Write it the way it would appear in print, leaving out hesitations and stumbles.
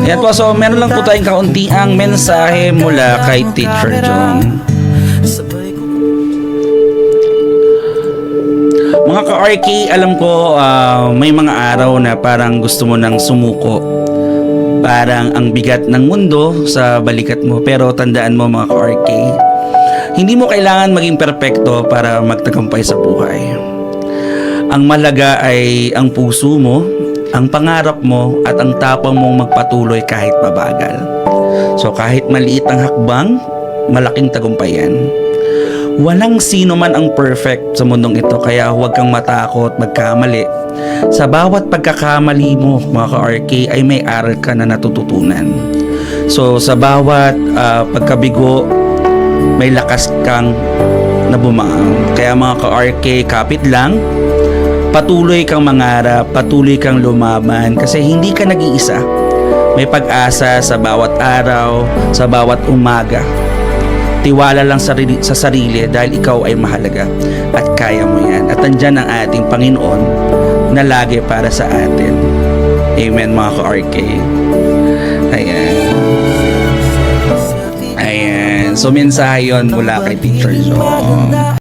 Yan po, so meron lang po tayong kauntiang mensahe mula kay Teacher Jong. Mga ka-RK, alam ko may mga araw na parang gusto mo nang sumuko. Parang ang bigat ng mundo sa balikat mo. Pero tandaan mo mga ka-RK, hindi mo kailangan maging perpekto para magtagumpay sa buhay. Ang malaga ay ang puso mo, ang pangarap mo, at ang tapang mong magpatuloy kahit mabagal. So kahit maliit ang hakbang, malaking tagumpay yan. Walang sino man ang perfect sa mundong ito, kaya huwag kang matakot magkamali. Sa bawat pagkakamali mo, mga ka-RK, ay may aral ka na natututunan. So sa bawat pagkabigo, may lakas kang nabumaang. Kaya mga ka-RK, kapit lang, patuloy kang mangarap, patuloy kang lumaban, kasi hindi ka nag-iisa. May pag-asa sa bawat araw, sa bawat umaga. Tiwala lang sa sarili dahil ikaw ay mahalaga at kaya mo yan. At andyan ang ating Panginoon na lagi para sa atin. Amen mga ka-RK. Ayan. Ayan. So mensahe yun mula kay Teacher Jong.